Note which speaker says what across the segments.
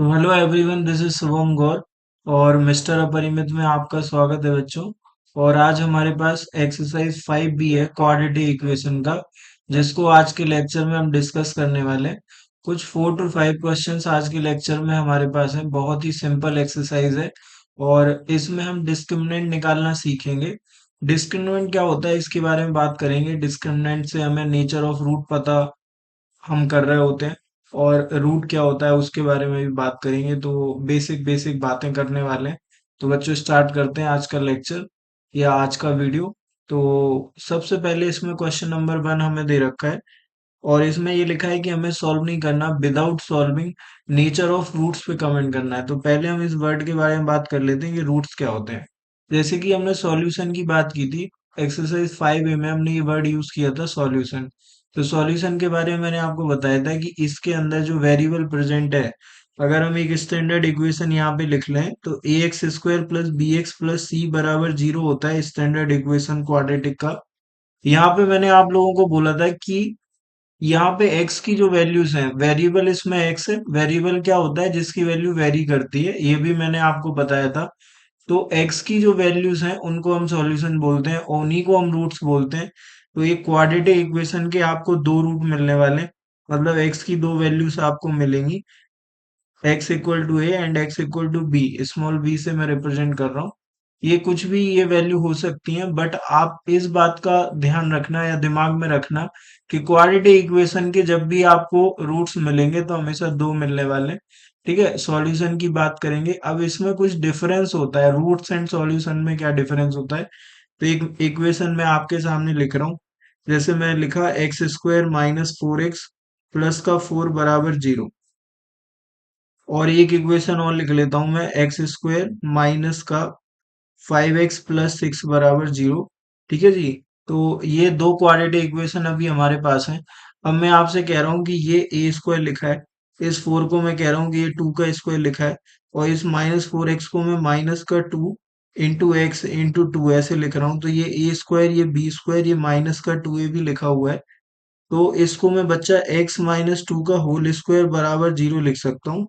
Speaker 1: तो hello everyone, this is Shubham Gaur और mister अपरिमित में आपका स्वागत है बच्चों। और आज हमारे पास एक्सरसाइज 5B है क्वाड्रेटिक इक्वेशन का, जिसको आज के लेक्चर में हम डिस्कस करने वाले हैं। कुछ 4 to 5 क्वेश्चंस आज के लेक्चर में हमारे पास है। बहुत ही सिंपल एक्सरसाइज है और इसमें हम डिस्क्रिमिनेंट निकालना सीखेंगे। डिस्क्रिमिनेंट क्या होता है इसके बारे में बात करेंगे। डिस्क्रिमिनेंट से हमें नेचर ऑफ रूट पता हम कर रहे होते हैं और रूट क्या होता है उसके बारे में भी बात करेंगे। तो बेसिक बेसिक बातें करने वाले हैं। तो बच्चों स्टार्ट करते हैं आज का लेक्चर या आज का वीडियो। तो सबसे पहले इसमें क्वेश्चन नंबर 1 हमें दे रखा है और इसमें ये लिखा है कि हमें सॉल्व नहीं करना, without solving nature of roots पे कमेंट करना है। तो पहले हम इस वर्ड के बारे में बात कर लेते हैं कि रूट्स क्या होते हैं। जैसे कि हमने सॉल्यूशन की बात की थी, एक्सरसाइज 5A में हमने ये वर्ड यूज किया था सॉल्यूशन। तो सॉल्यूशन के बारे में मैंने आपको बताया था कि इसके अंदर जो वेरिएबल प्रेजेंट है, अगर हम एक स्टैंडर्ड इक्वेशन यहाँ पे लिख लें तो ax² plus bx plus c बराबर 0 होता है स्टैंडर्ड इक्वेशन क्वाड्रेटिक का। यहाँ पे मैंने आप लोगों को बोला था कि यहाँ पे x की जो वैल्यूज हैं, वेरिएबल इसमें x है। वेरिएबल क्या होता है? जिसकी वैल्यू वेरी करती है, ये भी मैंने आपको बताया था। तो x की जो वैल्यूज हैं उनको हम सॉल्यूशन बोलते हैं, उन्हीं को हम रूट्स बोलते हैं। तो ये क्वाड्रेटिक इक्वेशन के आपको दो रूट मिलने वाले हैं, मतलब x की दो वैल्यूज आपको मिलेंगी, x equal to A and x equal to B. Small b से मैं रिप्रेजेंट कर रहा हूँ। ये कुछ भी ये वैल्यू हो सकती है, बट आप इस बात का ध्यान रखना या दिमाग में रखना कि क्वाड्रेटिक इक्वेशन के जब भी आपको रूट्स मिलेंगे तो हमेशा दो मिलने वाले हैं। ठीक है, सॉल्यूशन की बात करेंगे। अब इसमें कुछ डिफरेंस होता है, रूट्स एंड सॉल्यूशन में क्या डिफरेंस होता है। तो एक इक्वेशन मैं आपके सामने लिख रहा हूँ। जैसे मैं लिखा x² माइनस 4x प्लस का 4 बराबर 0। और एक इक्वेशन और लिख लेता हूं मैं, x² माइनस का 5x प्लस 6 बराबर 0। ठीक है जी। तो ये दो क्वाड्रेटिक इक्वेशन अभी हमारे पास हैं। अब मैं आपसे कह रहा हूँ कि ये a² लिखा है, इस 4 को मैं कह रहा हूँ कि ये 2 का स्क्वायर लिखा है, और इस -4x को मैं माइनस का 2 इंटू एक्स इंटू 2 ऐसे लिख रहा हूँ। तो ये a², ये b², ये माइनस का 2a भी लिखा हुआ है। तो इसको मैं बच्चा x-2 का होल स्क्वायर बराबर 0 लिख सकता हूँ।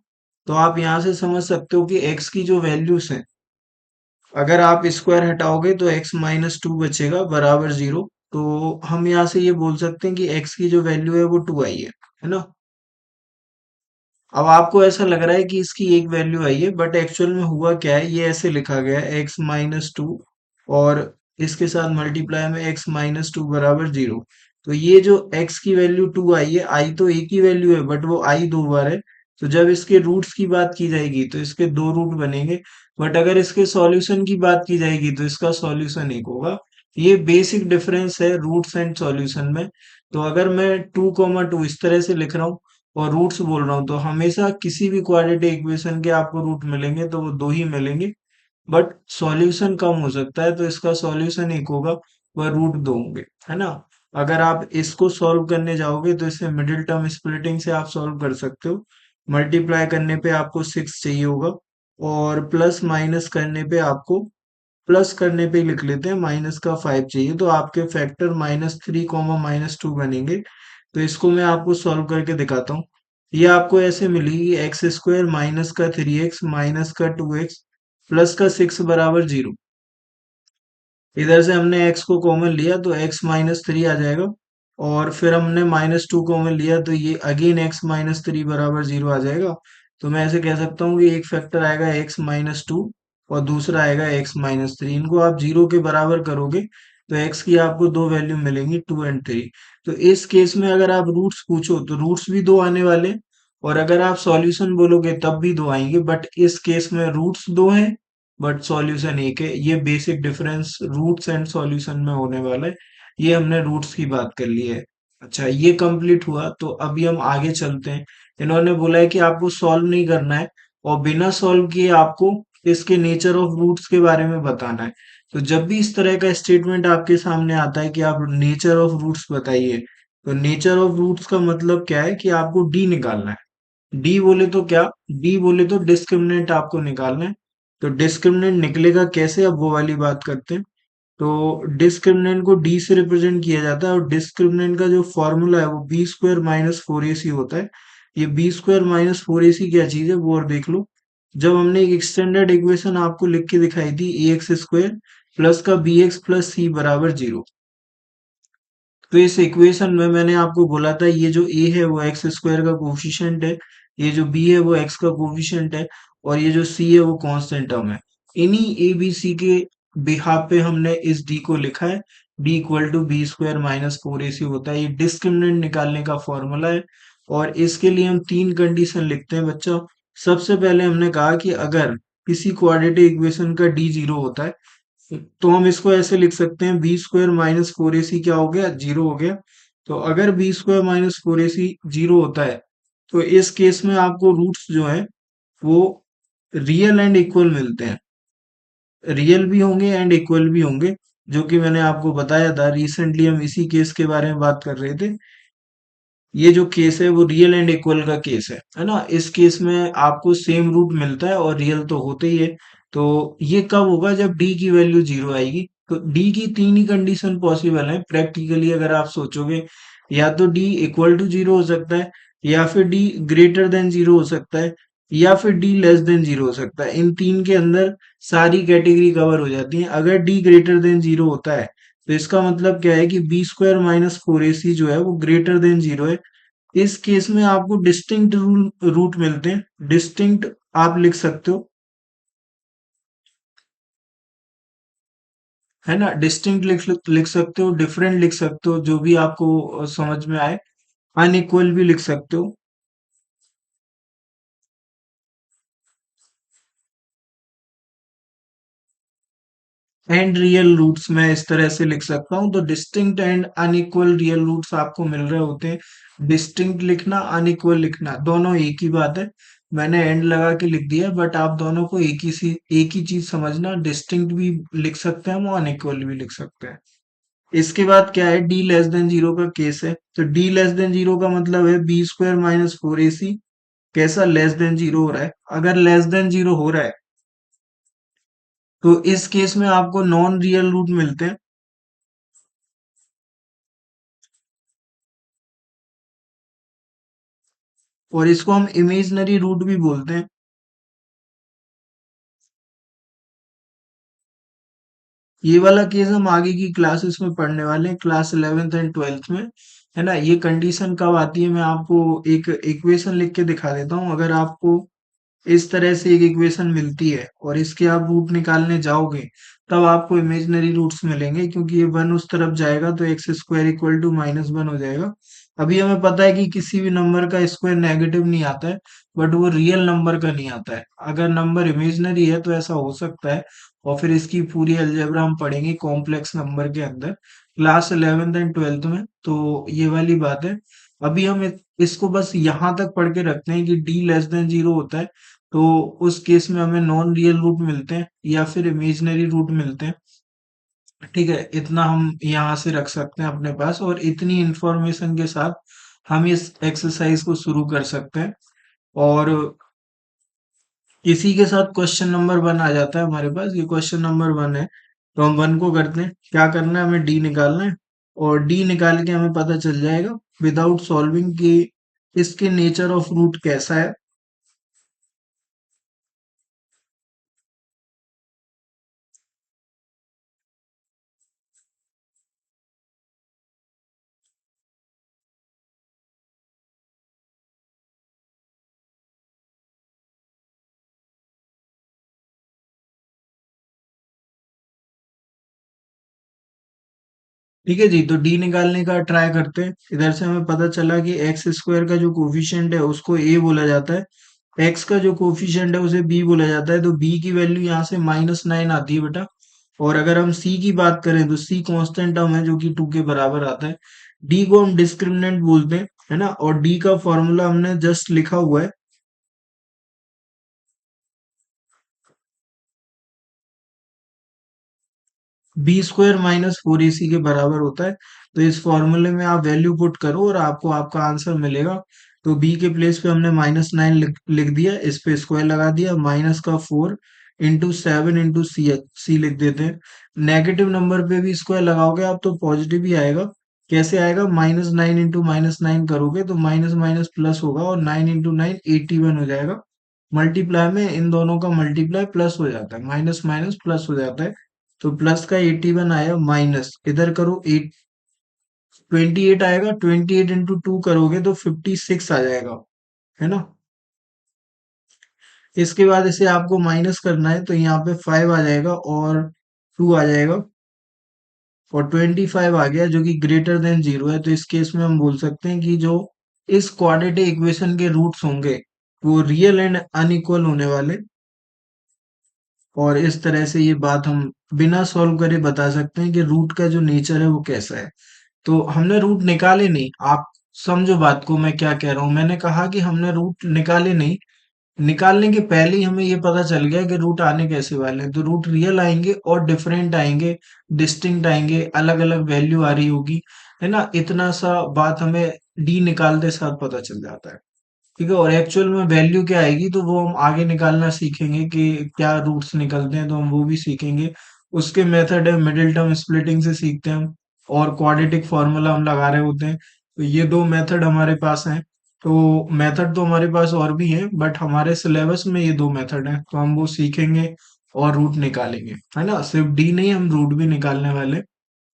Speaker 1: तो आप यहाँ से समझ सकते हो कि x की जो वैल्यूज हैं, अगर आप स्क्वायर हटाओगे तो x-2 बचेगा बराबर 0। तो हम यहाँ से ये बोल सकते हैं कि x की जो वैल्यू है वो 2 आई है ना। अब आपको ऐसा लग रहा है कि इसकी एक वैल्यू आई है, बट एक्चुअल में हुआ क्या है, ये ऐसे लिखा गया है x-2 और इसके साथ मल्टीप्लाई में x-2 बराबर 0। तो ये जो x की वैल्यू 2 आई है, आई तो एक ही वैल्यू है बट वो आई दो बार है। तो जब इसके रूट्स की बात की जाएगी तो इसके दो रूट बनेंगे, बट अगर इसके सॉल्यूशन की बात की जाएगी तो इसका सॉल्यूशन एक होगा। ये बेसिक डिफरेंस है रूट्स एंड सॉल्यूशन में। तो अगर मैं 2,2 इस तरह से लिख रहा हूँ और रूट्स बोल रहा हूँ, तो हमेशा किसी भी क्वाड्रेटिक इक्वेशन के आपको रूट मिलेंगे तो वो दो ही मिलेंगे, बट सॉल्यूशन कम हो सकता है। तो इसका सॉल्यूशन एक होगा, वह रूट दो होंगे, है ना। अगर आप इसको सॉल्व करने जाओगे तो इसे मिडिल टर्म स्प्लिटिंग से आप सॉल्व कर सकते हो। मल्टीप्लाई करने पे आपको 6 चाहिए होगा, और प्लस माइनस करने पे आपको, प्लस करने पे ही लिख लेते हैं, माइनस का 5 चाहिए। तो आपके फैक्टर -3, -2 बनेंगे। तो इसको मैं आपको सॉल्व करके दिखाता हूँ। ये आपको ऐसे मिलेगी, x² माइनस का 3x माइनस का 2x प्लस का 6 बराबर 0। इधर से हमने x को कॉमन लिया तो x-3 आ जाएगा, और फिर हमने -2 कॉमन लिया तो ये अगेन x-3 बराबर 0 आ जाएगा। तो मैं ऐसे कह सकता हूँ कि एक फैक्टर आएगा x-2 और दूसरा आएगा x-3। इनको आप 0 के बराबर करोगे तो x की आपको दो वैल्यू मिलेंगी, 2 एंड 3। तो इस केस में अगर आप रूट्स पूछो तो रूट्स भी दो आने वाले हैं, और अगर आप सॉल्यूशन बोलोगे तब भी दो आएंगे, बट इस केस में रूट्स दो हैं बट सॉल्यूशन एक है। ये basic difference roots and solution में होने वाला है। ये हमने रूट्स की बात कर ली है। अच्छा, ये कंप्लीट हुआ तो अभी हम आगे चलते हैं। इन्होंने बोला है कि आपको सॉल्व नहीं करना है और बिना सॉल्व किए आपको इसके नेचर ऑफ रूट्स के बारे में बताना है। तो जब भी इस तरह का स्टेटमेंट आपके सामने आता है कि आप नेचर ऑफ रूट्स बताइए, तो नेचर ऑफ रूट्स का मतलब क्या है कि आपको डी निकालना है। डी बोले तो क्या? डी बोले तो डिस्क्रिमिनेंट आपको निकालना है। तो डिस्क्रिमिनेंट निकलेगा कैसे, अब वो वाली बात करते हैं। तो डिस्क्रिमिनेंट को डी से रिप्रेजेंट किया जाता है, और डिस्क्रिमिनेंट का जो फॉर्मूला है वो b² माइनस 4ac होता है। ये B square minus four A सी क्या चीज है वो और देख लो। जब हमने एक एक्सटेंडेड इक्वेशन आपको लिख के दिखाई थी ए एक्स स्क्वायर प्लस का बी एक्स प्लस सी बराबर जीरो, तो इस इक्वेशन में मैंने आपको बोला था ये जो a है वो एक्स स्क्वायर का कोफिशिएंट है, ये जो b है वो x का कोफिशिएंट है, और ये जो c है वो कांस्टेंट टर्म है। इन्हीं a b c के बिहाफ पे हमने इस d को लिखा है, d equal to B square minus four A C होता है। ये डिस्क्रिमिनेंट निकालने का फॉर्मूला है, और इसके लिए हम तीन कंडीशन लिखते हैं बच्चों। सबसे पहले हमने कहा कि अगर किसी क्वाड्रेटिक इक्वेशन का d जीरो होता है, तो हम इसको ऐसे लिख सकते हैं B square minus four A सी क्या हो गया, जीरो हो गया। तो अगर B square minus four A C zero होता है, तो इस केस में आपको रूट्स जो है वो रियल एंड इक्वल मिलते हैं, रियल भी होंगे एंड इक्वल भी होंगे, जो कि मैंने आपको बताया था। रिसेंटली हम इसी केस के बारे में बात कर रहे थे। ये जो केस है वो रियल एंड इक्वल का केस है ना। इस केस में आपको सेम रूट मिलता है और रियल तो होते ही है। तो ये कब होगा, जब डी की वैल्यू जीरो आएगी। तो डी की तीन ही कंडीशन पॉसिबल है प्रैक्टिकली अगर आप सोचोगे। या तो डी इक्वल टू जीरो हो सकता है, या फिर डी ग्रेटर देन जीरो हो सकता है, या फिर डी लेस देन जीरो हो सकता है। इन तीन के अंदर सारी कैटेगरी कवर हो जाती है। अगर डी ग्रेटर देन जीरो होता है, तो इसका मतलब क्या है कि B square minus four A सी जो है वो ग्रेटर देन जीरो है। इस केस में आपको डिस्टिंक्ट रूट मिलते हैं। डिस्टिंक्ट आप लिख सकते हो, है ना। डिस्टिंक्ट लिख सकते हो, डिफरेंट लिख सकते हो, जो भी आपको समझ में आए। अनइक्वल भी लिख सकते हो। एंड रियल रूट्स मैं इस तरह से लिख सकता हूँ। तो distinct and unequal real roots आपको मिल रहे होते हैं। डिस्टिंक्ट लिखना, अनइक्वल लिखना, दोनों एक ही बात है। मैंने एंड लगा के लिख दिया, बट आप दोनों को एक ही चीज समझना। डिस्टिंक्ट भी लिख सकते हैं हम, अनइक्वल भी लिख सकते हैं। इसके बाद क्या है, डी लेस देन जीरो का केस है। तो डी लेस देन जीरो का मतलब है B square minus four A सी कैसा लेस देन जीरो हो रहा है। अगर लेस देन जीरो हो रहा है, तो इस केस में आपको नॉन रियल रूट मिलते हैं, और इसको हम इमेजनरी रूट भी बोलते हैं। ये वाला केस हम आगे की क्लासेस में पढ़ने वाले हैं, क्लास 11th एंड 12th में, है ना। ये कंडीशन कब आती है, मैं आपको एक इक्वेशन लिख के दिखा देता हूँ। अगर आपको इस तरह से एक इक्वेशन मिलती है और इसके आप रूट निकालने जाओगे, तब आपको इमेजिनरी रूट्स मिलेंगे, क्योंकि ये वन उस तरफ जाएगा तो X square equal to minus one हो जाएगा। अभी हमें पता है कि किसी भी नंबर का स्क्वायर नेगेटिव नहीं आता है, बट वो रियल नंबर का नहीं आता है। अगर नंबर इमेजिनरी है तो ऐसा हो सकता है, और फिर इसकी पूरी अलजेब्रा हम पढ़ेंगे कॉम्प्लेक्स नंबर के अंदर, क्लास 11th एंड 12th में। तो ये वाली बात है। अभी हम इसको बस यहाँ तक पढ़ के रखते हैं कि डी लेस देन जीरो होता है, तो उस केस में हमें नॉन रियल रूट मिलते हैं या फिर इमेजिनरी रूट मिलते हैं। ठीक है, इतना हम यहाँ से रख सकते हैं अपने पास, और इतनी इंफॉर्मेशन के साथ हम इस एक्सरसाइज को शुरू कर सकते हैं। और इसी के साथ क्वेश्चन नंबर वन आ जाता है हमारे पास। ये क्वेश्चन नंबर वन है, तो हम वन को करते हैं। क्या करना है, हमें डी निकालना है, और डी निकाल के हमें पता चल जाएगा विदाउट सॉल्विंग कि इसके नेचर ऑफ रूट कैसा है। ठीक है जी, तो डी निकालने का ट्राई करते हैं। इधर से हमें पता चला कि एक्स स्क्वायर का जो कोफिशिएंट है उसको ए बोला जाता है, एक्स का जो कोफिशिएंट है उसे बी बोला जाता है। तो बी की वैल्यू यहाँ से माइनस नाइन आती है बेटा। और अगर हम सी की बात करें तो सी कांस्टेंट टर्म है जो कि टू के बराबर आता है। डी को हम डिस्क्रिमिनेंट बोलते हैं, है ना। और डी का फॉर्मूला हमने जस्ट लिखा हुआ है, B square minus four A सी के बराबर होता है। तो इस फॉर्मूले में आप वैल्यू पुट करो और आपको आपका आंसर मिलेगा। तो बी के प्लेस पे हमने माइनस नाइन लिख दिया, इस पे स्क्वायर लगा दिया, माइनस का फोर इंटू सेवन इंटू सी सी लिख देते हैं। नेगेटिव नंबर पे भी स्क्वायर लगाओगे आप तो पॉजिटिव ही आएगा। कैसे आएगा, -9 × -9 करोगे तो माइनस माइनस प्लस होगा और 9 × 9 81 हो जाएगा। मल्टीप्लाई में इन दोनों का मल्टीप्लाई प्लस हो जाता है, माइनस माइनस प्लस हो जाता है। तो प्लस का 81 आया, माइनस इधर करो 28 आएगा, 28 × 2 करोगे तो 56 आ जाएगा, है ना। इसके बाद इसे आपको माइनस करना है तो यहाँ पे 5 आ जाएगा और 2 आ जाएगा और 25 आ गया जो कि ग्रेटर देन 0 है। तो इस केस में हम बोल सकते हैं कि जो इस क्वाड्रेटिक इक्वेशन के रूट्स होंगे वो रियल एंड अनइक्वल होने वाले। और इस तरह से ये बात हम बिना सॉल्व करे बता सकते हैं कि रूट का जो नेचर है वो कैसा है। तो हमने रूट निकाले नहीं, आप समझो बात को मैं क्या कह रहा हूं। मैंने कहा कि हमने रूट निकाले नहीं, निकालने के पहले ही हमें ये पता चल गया कि रूट आने कैसे वाले हैं। तो रूट रियल आएंगे और डिफरेंट आएंगे, डिस्टिंक्ट आएंगे, अलग अलग वैल्यू आ रही होगी, है ना। इतना सा बात हमें डी निकालते साथ पता चल जाता है, ठीक है। और एक्चुअल में वैल्यू क्या आएगी तो वो हम आगे निकालना सीखेंगे कि क्या रूट्स निकलते हैं, तो हम वो भी सीखेंगे। उसके मेथड है मिडिल टर्म स्प्लिटिंग से सीखते हैं हम, और क्वाड्रेटिक फॉर्मूला हम लगा रहे होते हैं। तो ये दो मेथड हमारे पास हैं। तो मेथड तो हमारे पास और भी हैं बट हमारे सिलेबस में ये दो मेथड हैं, तो हम वो सीखेंगे और रूट निकालेंगे, है ना। सिर्फ डी नहीं, हम रूट भी निकालने वाले।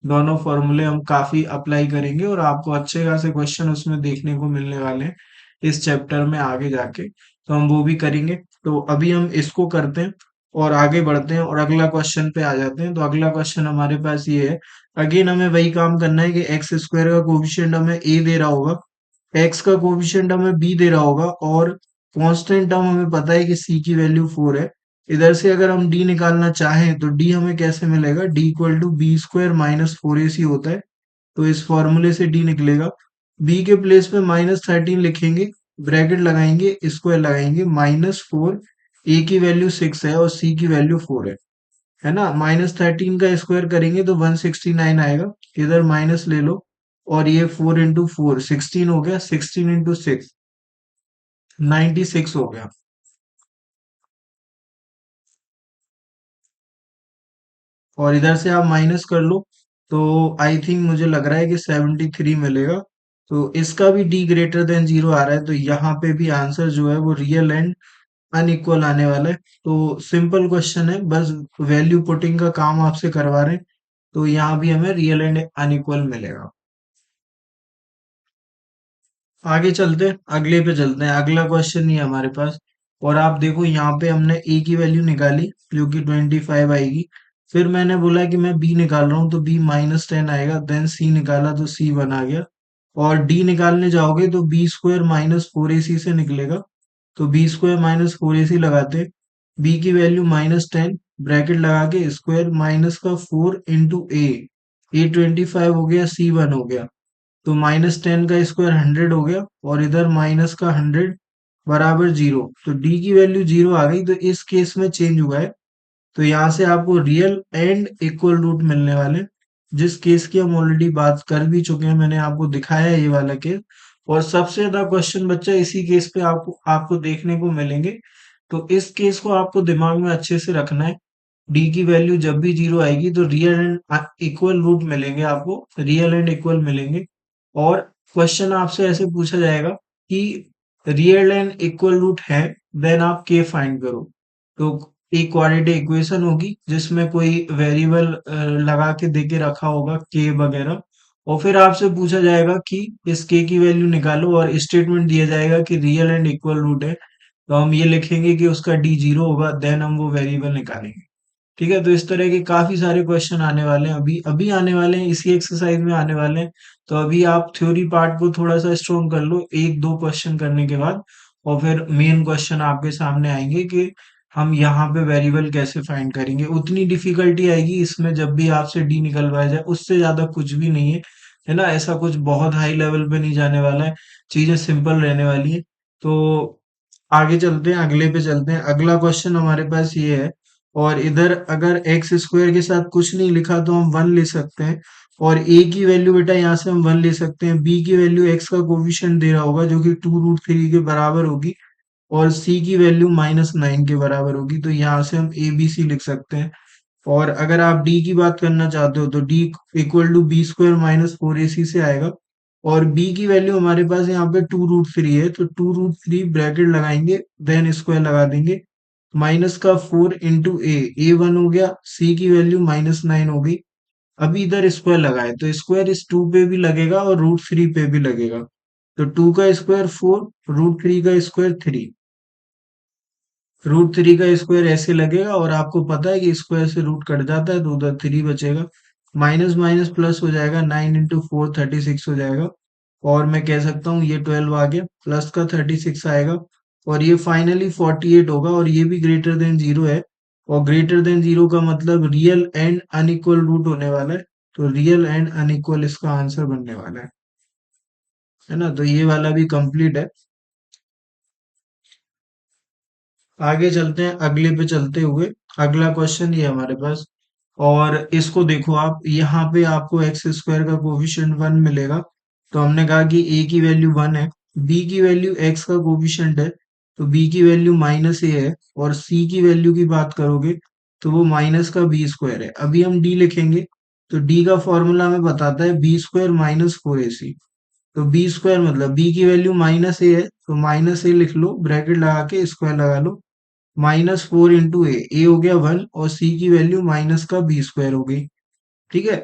Speaker 1: दोनों फॉर्मूले हम काफी अप्लाई करेंगे और आपको अच्छे खासे क्वेश्चन उसमें देखने को मिलने वाले हैं इस चैप्टर में आगे जाके। तो हम वो भी करेंगे। तो अभी हम इसको करते हैं और आगे बढ़ते हैं और अगला क्वेश्चन पे आ जाते हैं। तो अगला क्वेश्चन हमारे पास ये है, अगेन हमें वही काम करना है कि एक्स स्क्वायर का कोफिशिएंट हमें ए दे रहा होगा, एक्स का कोफिशिएंट हमें बी दे रहा होगा और कांस्टेंट टर्म हमें पता है कि सी की वैल्यू 4 है। इधर से अगर हम डी निकालना चाहें तो डी हमें कैसे मिलेगा, D equal to B square minus 4ac होता है। तो इस फॉर्मूले से डी निकलेगा। बी के प्लेस पे -13 लिखेंगे, ब्रैकेट लगाएंगे, स्क्वायर लगाएंगे, -4, ए की वैल्यू 6 है और सी की वैल्यू 4 है ना। -13 का स्क्वायर करेंगे तो 169 आएगा, इधर माइनस ले लो और ये 4 × 4 16 हो गया, 16 × 6 96 हो गया। और इधर से आप माइनस कर लो तो आई थिंक मुझे लग रहा है कि 73 मिलेगा। तो इसका भी डी ग्रेटर देन 0 आ रहा है, तो यहाँ पे भी आंसर जो है वो रियल एंड अनइक्वल आने वाला है। तो सिंपल क्वेश्चन है, बस वैल्यू पुटिंग का काम आपसे करवा रहे हैं। तो यहाँ भी हमें रियल एंड अनइक्वल मिलेगा। आगे चलते हैं, अगले पे चलते हैं। अगला क्वेश्चन ही है हमारे पास। और आप देखो यहाँ पे हमने ए की वैल्यू निकाली जो कि 25 आएगी। फिर मैंने बोला कि मैं बी निकाल रहा हूँ तो बी -10 आएगा, देन सी निकाला तो सी 1 आ गया। और डी निकालने जाओगे तो बी स्क्वायर -4ac से निकलेगा। तो बी स्क्वायर -4ac लगाते, बी की वैल्यू -10, ब्रैकेट लगा के स्क्वायर माइनस का 4 इंटू ए 25 हो गया, सी 1 हो गया। तो -10 का स्क्वायर 100 हो गया और इधर माइनस का 100 बराबर 0। तो डी की वैल्यू 0 आ गई, तो इस केस में चेंज हुआ है। तो यहाँ से आपको रियल एंड इक्वल रूट मिलने वाले, जिस केस की हम ऑलरेडी बात कर भी चुके हैं, मैंने आपको दिखाया है ये वाला केस। और सबसे ज्यादा क्वेश्चन बच्चा इसी केस पे आपको आपको देखने को मिलेंगे। तो इस केस को आपको दिमाग में अच्छे से रखना है। डी की वैल्यू जब भी 0 आएगी तो रियल एंड इक्वल रूट मिलेंगे आपको, रियल एंड इक्वल मिलेंगे। और क्वेश्चन आपसे ऐसे पूछा जाएगा कि रियल एंड इक्वल रूट है, देन आप के फाइंड करो। तो एक क्वाड्रेटिक इक्वेशन होगी जिसमें कोई वेरिएबल लगा के दे के रखा होगा के वगैरह, और फिर आपसे पूछा जाएगा कि इस के की वैल्यू निकालो और स्टेटमेंट दिया जाएगा कि रियल एंड इक्वल रूट है। तो हम ये लिखेंगे कि उसका डी 0 होगा, देन हम वो वेरिएबल निकालेंगे। ठीक है। तो इस तरह के काफी सारे क्वेश्चन आने वाले हैं, अभी अभी आने वाले हैं, इसी एक्सरसाइज में आने वाले हैं। तो अभी आप थ्योरी पार्ट को थोड़ा सा स्ट्रॉन्ग कर लो एक दो क्वेश्चन करने के बाद, और फिर मेन क्वेश्चन आपके सामने आएंगे कि हम यहाँ पे वेरिएबल कैसे फाइंड करेंगे। उतनी डिफिकल्टी आएगी इसमें जब भी आपसे डी निकलवाया जाए, उससे ज्यादा कुछ भी नहीं है, है ना। ऐसा कुछ बहुत हाई लेवल पे नहीं जाने वाला है, चीजें सिंपल रहने वाली है। तो आगे चलते हैं, अगले पे चलते हैं। अगला क्वेश्चन हमारे पास ये है, और इधर अगर एक्स स्क्वायर के साथ कुछ नहीं लिखा तो हम 1 ले सकते हैं। और ए की वैल्यू बेटा यहाँ से हम 1 ले सकते हैं, बी की वैल्यू एक्स का कोफिशिएंट दे रहा होगा जो कि 2√3 के बराबर होगी, और सी की वैल्यू -9 के बराबर होगी। तो यहाँ से हम ए बी सी लिख सकते हैं। और अगर आप डी की बात करना चाहते हो तो D equal to B square minus four A C से आएगा। और बी की वैल्यू हमारे पास यहाँ पे टू रूट थ्री है, तो टू रूट थ्री ब्रैकेट लगाएंगे, देन स्क्वायर लगा देंगे, माइनस का फोर इंटू ए वन हो गया, सी की वैल्यू माइनस नाइन हो गई। अभी इधर स्क्वायर लगाए तो स्क्वायर इस टू पे भी लगेगा और रूट थ्री पे भी लगेगा। तो टू का स्क्वायर फोर, रूट थ्री का स्क्वायर थ्री, रूट थ्री का स्क्वायर ऐसे लगेगा, और आपको पता है कि स्क्वायर से रूट कट जाता है तो उधर थ्री बचेगा। माइनस माइनस प्लस हो जाएगा, nine into four thirty six हो जाएगा। और मैं कह सकता हूँ ये ट्वेल्व आ गया, प्लस का थर्टी सिक्स आएगा, और ये फाइनली फोर्टी एट होगा, और ये भी ग्रेटर देन जीरो है। और ग्रेटर देन जीरो का मतलब रियल एंड अनइक्वल रूट होने वाला है, तो रियल एंड अनइक्वल इसका आंसर बनने वाला है ना। तो ये वाला भी कंप्लीट है। आगे चलते हैं, अगले पे चलते हुए अगला क्वेश्चन ये हमारे पास। और इसको देखो आप, यहाँ पे आपको एक्स स्क्वायर का कोफिशिएंट वन मिलेगा। तो हमने कहा कि ए की वैल्यू वन है, बी की वैल्यू एक्स का कोफिशिएंट है, तो बी की वैल्यू माइनस ए है, और सी की वैल्यू की बात करोगे तो वो माइनस का बी स्क्वायर है। अभी हम डी लिखेंगे, तो डी का फॉर्मूला हमें बताता है B square minus four A सी। तो बी स्क्वायर मतलब बी की वैल्यू माइनस ए है, तो माइनस ए लिख लो, ब्रैकेट लगा के स्क्वायर लगा लो, माइनस फोर इंटू ए हो गया वन, और सी की वैल्यू माइनस का बी स्क्वायर हो गई। ठीक है,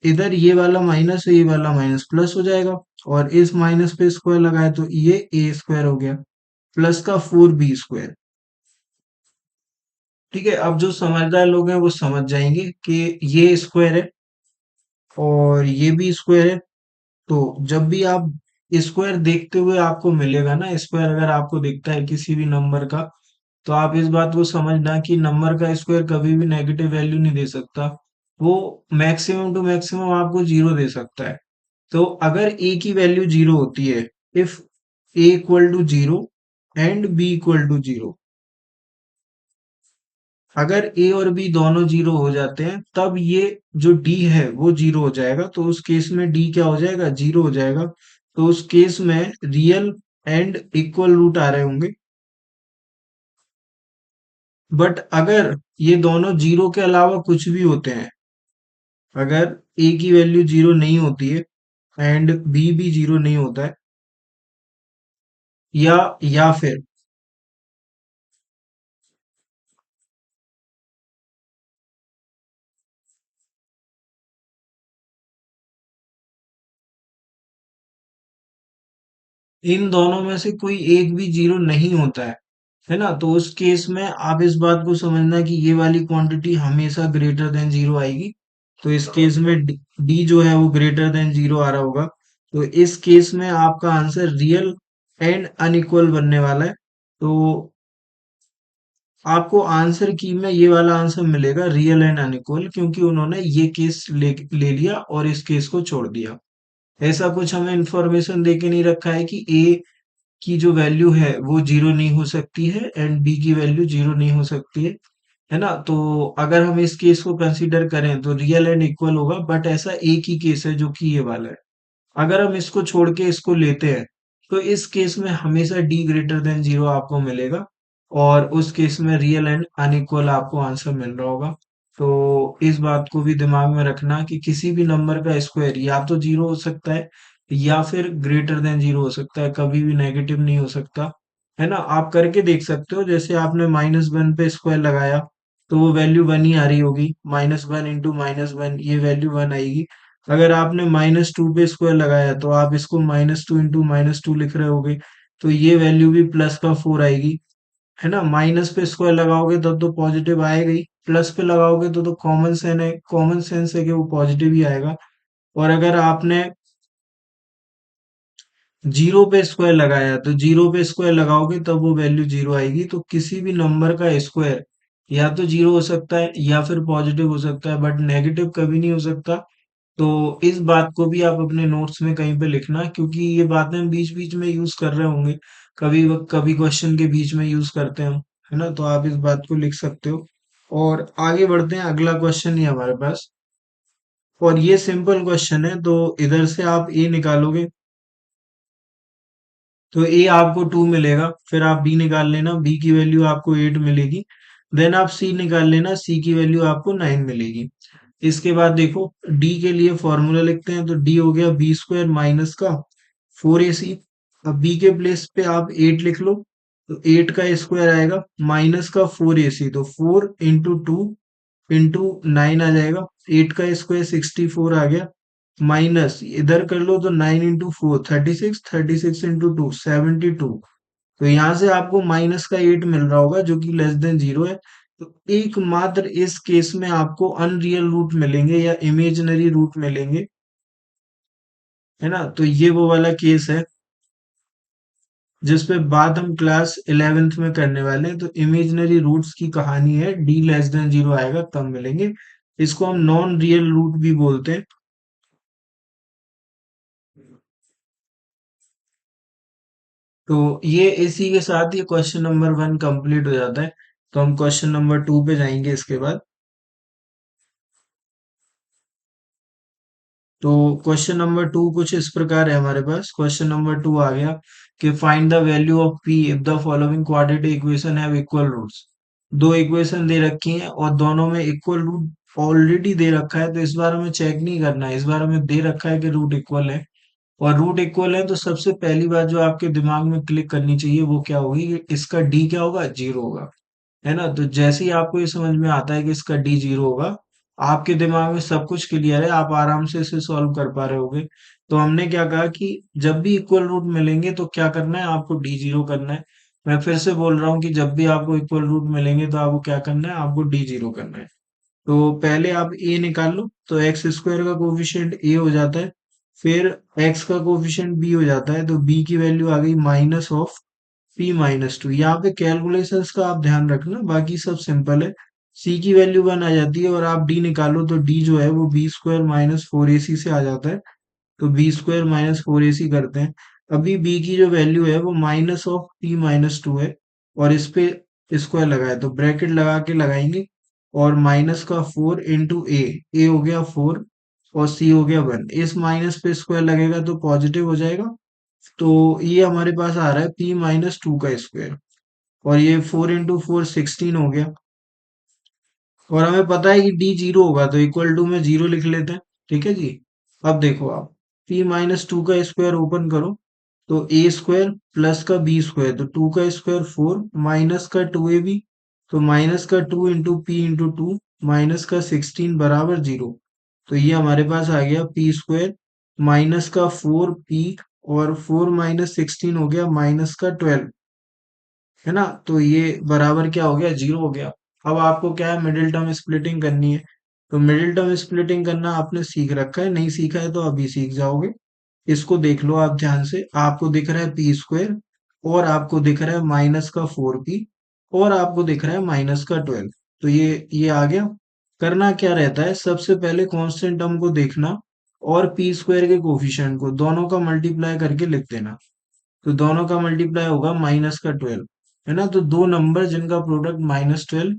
Speaker 1: इधर ये वाला माइनस है, ये वाला माइनस प्लस हो जाएगा, और इस माइनस पे स्क्वायर लगाए तो ये ए स्क्वायर हो गया, प्लस का फोर बी स्क्वायर। ठीक है, अब जो समझदार लोग हैं वो समझ जाएंगे कि ये स्क्वायर है और ये भी स्क्वायर है। तो जब भी आप स्क्वायर देखते हुए आपको मिलेगा ना, स्क्वायर अगर आपको दिखता है किसी भी नंबर का, तो आप इस बात को समझना कि नंबर का स्क्वायर कभी भी नेगेटिव वैल्यू नहीं दे सकता। वो मैक्सिमम टू मैक्सिमम आपको जीरो दे सकता है। तो अगर ए की वैल्यू जीरो होती है, if A equal to zero and B equal to zero, अगर ए और बी दोनों जीरो हो जाते हैं तब ये जो डी है वो जीरो हो जाएगा, तो उस केस में डी क्या हो जाएगा, जीरो हो जाएगा। तो उस केस में रियल एंड इक्वल रूट आ रहे होंगे। बट अगर ये दोनों जीरो के अलावा कुछ भी होते हैं, अगर ए की वैल्यू जीरो नहीं होती है एंड बी भी जीरो नहीं होता है, या फिर इन दोनों में से कोई एक भी जीरो नहीं होता है ना, तो उस केस में आप इस बात को समझना कि ये वाली क्वांटिटी हमेशा ग्रेटर देन जीरो आएगी। तो इस केस में डी जो है वो ग्रेटर देन जीरो आ रहा होगा। तो इस केस में आपका आंसर रियल एंड अनइक्वल बनने वाला है। तो आपको आंसर की में ये वाला आंसर मिलेगा, रियल एंड अनइक्वल, क्योंकि उन्होंने ये केस ले लिया और इस केस को छोड़ दिया। ऐसा कुछ हमें इंफॉर्मेशन देके नहीं रखा है कि ए की जो वैल्यू है वो जीरो नहीं हो सकती है एंड बी की वैल्यू जीरो नहीं हो सकती है ना। तो अगर हम इस केस को कंसीडर करें तो रियल एंड इक्वल होगा, बट ऐसा एक ही केस है जो कि ये वाला है। अगर हम इसको छोड़ के इसको लेते हैं तो इस केस में हमेशा डी ग्रेटर देन जीरो आपको मिलेगा, और उस केस में रियल एंड अनइक्वल आपको आंसर मिल रहा होगा। तो इस बात को भी दिमाग में रखना कि किसी भी नंबर का स्क्वायर या तो जीरो हो सकता है या फिर ग्रेटर देन जीरो हो सकता है, कभी भी नेगेटिव नहीं हो सकता। है ना, आप करके देख सकते हो, जैसे आपने माइनस वन पे स्क्वायर लगाया तो वो वैल्यू वन ही आ रही होगी, minus one into minus one ये वैल्यू वन आएगी। अगर आपने माइनस टू पे स्क्वायर लगाया तो आप इसको minus two into minus two लिख रहे होगे, तो ये वैल्यू भी प्लस का फोर आएगी। है ना, माइनस पे स्क्वायर लगाओगे तब तो पॉजिटिव आएगा ही, प्लस पे लगाओगे तो कॉमन सेंस है कि वो पॉजिटिव ही आएगा। और अगर आपने जीरो पे स्क्वायर लगाया तो जीरो पे स्क्वायर लगाओगे तब वो वैल्यू जीरो आएगी। तो किसी भी नंबर का स्क्वायर या तो जीरो हो सकता है या फिर पॉजिटिव हो सकता है, बट नेगेटिव कभी नहीं हो सकता। तो इस बात को भी आप अपने नोट्स में कहीं पे लिखना, क्योंकि ये बातें हम बीच बीच में यूज कर रहे होंगे, कभी कभी क्वेश्चन के बीच में यूज करते हैं हम। है ना, तो आप इस बात को लिख सकते हो। और आगे बढ़ते हैं, अगला क्वेश्चन ही हमारे पास, और ये सिंपल क्वेश्चन है। तो इधर से आप ए निकालोगे तो ए आपको टू मिलेगा, फिर आप बी निकाल लेना, बी की वैल्यू आपको एट मिलेगी। देन आप सी निकाल लेना, सी की वैल्यू आपको 9 मिलेगी। इसके बाद देखो डी के लिए फॉर्मूला लिखते हैं, तो डी हो गया बी स्क्वायर माइनस का 4ac। अब बी के प्लेस पे आप 8 लिख लो, तो 8 का स्क्वायर आएगा माइनस का 4ac, तो 4 इंटू 2 इंटू 9 आ जाएगा। 8 का स्क्वायर 64 आ गया, माइनस इधर कर लो तो 9 इंटू 4 36, 36 इंटू 2 72। तो यहाँ से आपको माइनस का 8 मिल रहा होगा जो कि लेस देन 0 है। तो एकमात्र इस केस में आपको अनरियल रूट मिलेंगे या इमेजिनरी रूट मिलेंगे, है ना। तो ये वो वाला केस है जिस पे बात हम क्लास 11th में करने वाले हैं। तो इमेजिनरी रूट्स की कहानी है, डी लेस देन 0 आएगा तब मिलेंगे। इसको हम नॉन रियल रूट भी बोलते हैं। तो ये इसी के साथ ये क्वेश्चन नंबर 1 कंप्लीट हो जाता है। तो हम क्वेश्चन नंबर 2 पे जाएंगे इसके बाद। तो क्वेश्चन नंबर 2 कुछ इस प्रकार है हमारे पास। क्वेश्चन नंबर 2 आ गया कि find the value of p if the following quadratic equation have equal roots. दो इक्वेशन दे रखी हैं और दोनों में इक्वल रूट ऑलरेडी दे रखा है, तो इस बार हमें चेक नहीं करना है, इस बार हमें दे रखा है कि रूट इक्वल है। और रूट इक्वल है तो सबसे पहली बात जो आपके दिमाग में क्लिक करनी चाहिए वो क्या होगी, कि इसका डी क्या होगा, 0 होगा, है ना। तो जैसे ही आपको ये समझ में आता है कि इसका डी 0 होगा, आपके दिमाग में सब कुछ क्लियर है, आप आराम से इसे सॉल्व कर पा रहे होगे। तो हमने क्या कहा कि जब भी इक्वल रूट मिलेंगे तो क्या करना है, आपको डी 0 करना है। मैं फिर से बोल रहा हूँ कि जब भी आपको इक्वल रूट मिलेंगे तो आपको क्या करना है, आपको डी 0 करना है। तो पहले आप ए निकाल लो, तो एक्स स्क्वायर का कोफिशिएंट ए हो जाता है, फिर एक्स का कोफिशिएंट बी हो जाता है, तो बी की वैल्यू आ गई माइनस ऑफ p-2। यहाँ पे कैलकुलेशंस का आप ध्यान रखना, बाकी सब सिंपल है। c की वैल्यू 1 आ जाती है और आप d निकालो तो d जो है वो बी स्क्वायर माइनस 4ac से आ जाता है। तो बी स्क्वायर माइनस 4ac करते हैं। अभी b की जो वैल्यू है वो माइनस ऑफ p-2 है, और इस पे स्क्वायर लगाए तो ब्रैकेट लगा के लगाएंगे, और माइनस का 4 इंटू ए हो गया 4 और c हो गया 1। इस माइनस पे स्क्वायर लगेगा तो पॉजिटिव हो जाएगा। तो ये हमारे पास आ रहा है p-2 का स्क्वायर, और ये 4 इंटू 4 16 हो गया। और हमें पता है कि डी 0 होगा तो इक्वल टू में 0 लिख लेते हैं। ठीक है जी। अब देखो आप p-2 का स्क्वायर ओपन करो, तो ए स्क्वायर प्लस का बी स्क्वायर, तो 2 का स्क्वायर 4 माइनस का 2ab, तो माइनस का 2 इंटू पी इंटू 2 माइनस का 16 बराबर 0। तो ये हमारे पास आ गया पी स्क्वायर माइनस का 4p, और 4 - 16 हो गया माइनस का 12, है ना। तो ये बराबर क्या हो गया, 0 हो गया। अब आपको क्या है, मिडिल टर्म स्प्लिटिंग करनी है। तो मिडिल टर्म स्प्लिटिंग करना आपने सीख रखा है, नहीं सीखा है तो अभी सीख जाओगे। इसको देख लो आप ध्यान से, आपको दिख रहा है पी स्क्वायर, और आपको दिख रहा है माइनस का 4p, और आपको दिख रहा है माइनस का 12। तो ये आ गया। करना क्या रहता है, सबसे पहले कांस्टेंट टर्म को देखना, और पी स्क्वायर के कोफिशिएंट को दोनों का मल्टीप्लाई करके लिख देना। तो दोनों का मल्टीप्लाई होगा माइनस का 12, है ना। तो दो नंबर जिनका प्रोडक्ट -12,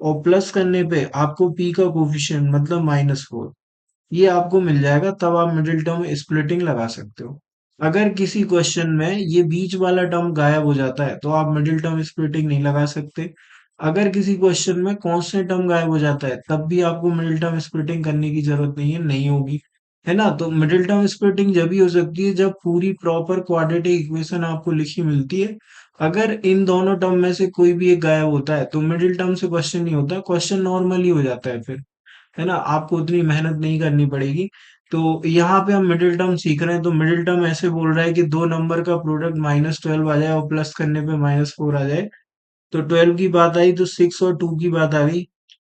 Speaker 1: और प्लस करने पे आपको पी का कोफिशिएंट मतलब -4, ये आपको मिल जाएगा, तब आप मिडिल टर्म स्प्लिटिंग लगा सकते हो। अगर किसी क्वेश्चन में ये बीच वाला टर्म गायब हो जाता है तो आप मिडिल टर्म स्प्लिटिंग नहीं लगा सकते। अगर किसी क्वेश्चन में कांस्टेंट टर्म गायब हो जाता है तब भी आपको मिडिल टर्म स्प्लिटिंग करने की जरूरत नहीं है, नहीं होगी, है ना। तो मिडिल टर्म स्प्लिटिंग जब ही हो सकती है जब पूरी प्रॉपर क्वाड्रेटिक इक्वेशन आपको लिखी मिलती है। अगर इन दोनों टर्म में से कोई भी एक गायब होता है तो मिडिल टर्म से क्वेश्चन नहीं होता, क्वेश्चन नॉर्मल ही हो जाता है फिर, है ना। आपको उतनी मेहनत नहीं करनी पड़ेगी। तो यहाँ पे हम मिडिल टर्म सीख रहे हैं, तो मिडिल टर्म ऐसे बोल रहा है कि दो नंबर का प्रोडक्ट -12 आ जाए और प्लस करने पे -4 आ जाए। तो 12 की बात आई तो 6 और 2 की बात आ गई।